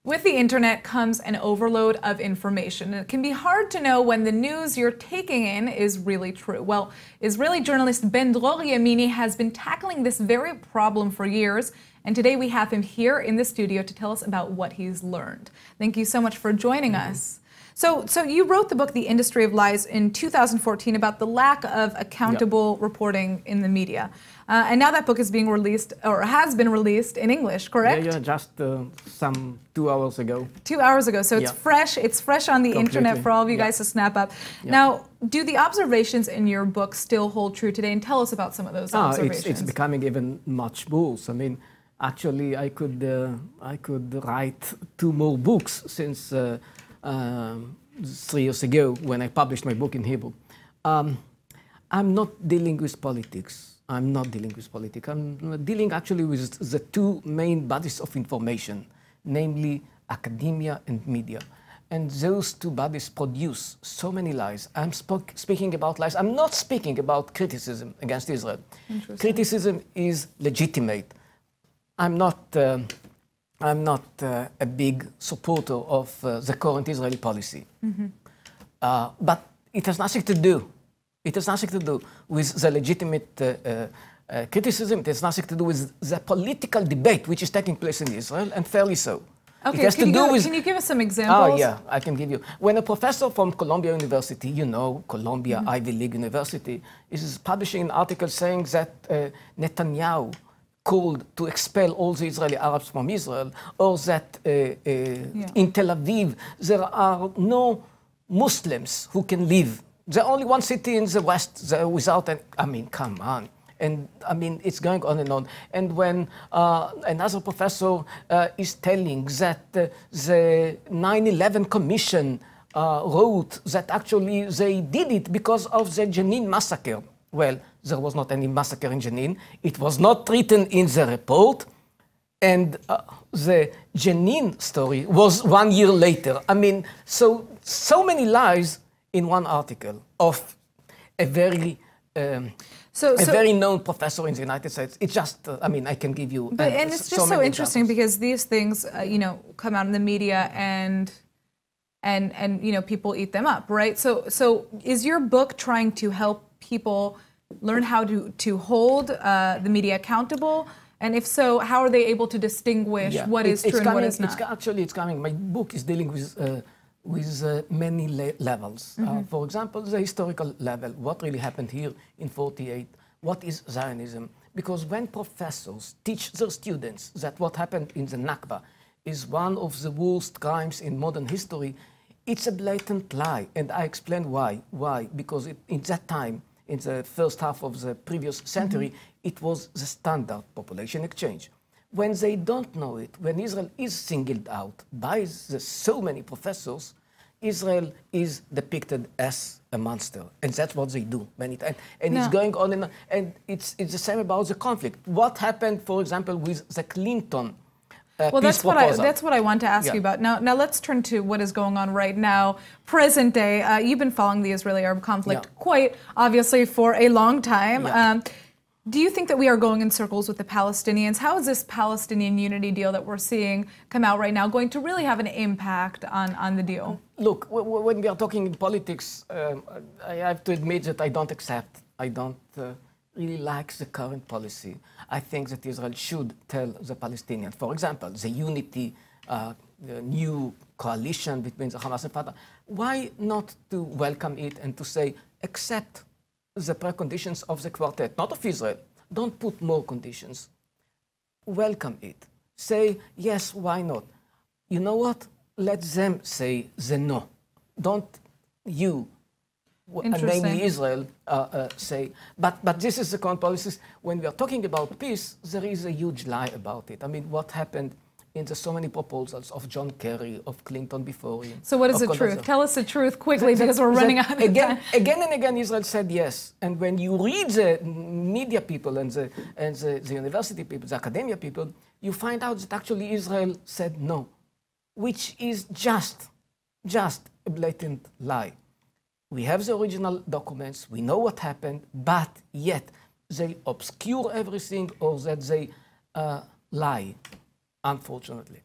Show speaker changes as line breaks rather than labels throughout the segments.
With the internet comes an overload of information, and it can be hard to know when the news you're taking in is really true. Well, Israeli journalist Ben-Dror Yemini has been tackling this very problem for years, and today we have him here in the studio to tell us about what he's learned. Thank you so much for joining us. So you wrote the book, The Industry of Lies, in 2014 about the lack of accountable reporting in the media. And now that book is being released, or has been released in English, correct?
Yeah, just some 2 hours ago.
2 hours ago, so it's fresh on the internet for all of you guys to snap up. Now, do the observations in your book still hold true today? And tell us about some of those observations.
It's becoming even much worse. I mean, actually, I could write 2 more books since 3 years ago when I published my book in Hebrew. I'm not dealing with politics. I'm dealing actually with the 2 main bodies of information, namely academia and media. And those 2 bodies produce so many lies. I'm speaking about lies. I'm not speaking about criticism against Israel. Criticism is legitimate. I'm not a big supporter of the current Israeli policy. But it has nothing to do. It has nothing to do with the legitimate criticism. It has nothing to do with the political debate which is taking place in Israel, and fairly so.
Okay, can you give us some examples?
Oh, yeah, I can give you. When a professor from Columbia University, you know, Columbia Ivy League University, is publishing an article saying that Netanyahu called to expel all the Israeli Arabs from Israel, or that in Tel Aviv there are no Muslims who can live. The only one city in the West without an, I mean, come on. And I mean, it's going on and on. And when another professor is telling that the 9/11 Commission wrote that actually they did it because of the Jenin massacre. Well, there was not any massacre in Jenin. It was not written in the report. And the Jenin story was 1 year later. I mean, so many lies in one article of a very very known professor in the United States. It's just, I mean, I can give you.
And it's just so interesting because these things, you know, come out in the media and you know, people eat them up, right? So is your book trying to help people learn how to hold the media accountable? And if so, how are they able to distinguish what is true and what is not?
Actually, it's coming. My book is dealing with many levels. For example, the historical level, what really happened here in 48, what is Zionism? Because when professors teach their students that what happened in the Nakba is one of the worst crimes in modern history, it's a blatant lie, and I explain why. Why? Because in that time, in the first half of the previous century, it was the standard population exchange. When they don't know it, when Israel is singled out by so many professors, Israel is depicted as a monster, and that's what they do many times. And it's going on, and it's the same about the conflict. What happened, for example, with the Clinton
well,
peace proposal?
That's what I want to ask you about. Now let's turn to what is going on right now, present day. You've been following the Israeli-Arab conflict quite obviously for a long time. Do you think that we are going in circles with the Palestinians? How is this Palestinian unity deal that we're seeing come out right now going to really have an impact on the deal?
Look, when we are talking in politics, I have to admit that I don't really like the current policy. I think that Israel should tell the Palestinians, for example, the unity, the new coalition between the Hamas and Fatah, why not to welcome it and to say, accept the preconditions of the quartet, not of Israel. Don't put more conditions. Welcome it. Say, yes, why not? You know what? Let them say the no. Don't you, namely Israel, say. But this is the current policies. When we are talking about peace, there is a huge lie about it. I mean, what happened in the so many proposals of John Kerry, of Clinton before him.
So what is the truth? Tell us the truth quickly because we're running out of time.
Again and again, Israel said yes. And when you read the media people and the university people, the academia people, you find out that actually Israel said no, which is just a blatant lie. We have the original documents, we know what happened, but yet they obscure everything or that they lie, unfortunately.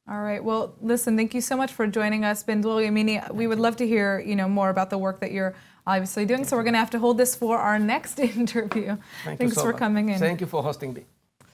All right. Well, listen, thank you so much for joining us, Ben-Dror Yemini. We would love to hear, more about the work that you're obviously doing. So we're going to have to hold this for our next interview.
Thanks
for coming in.
Thank you for hosting me.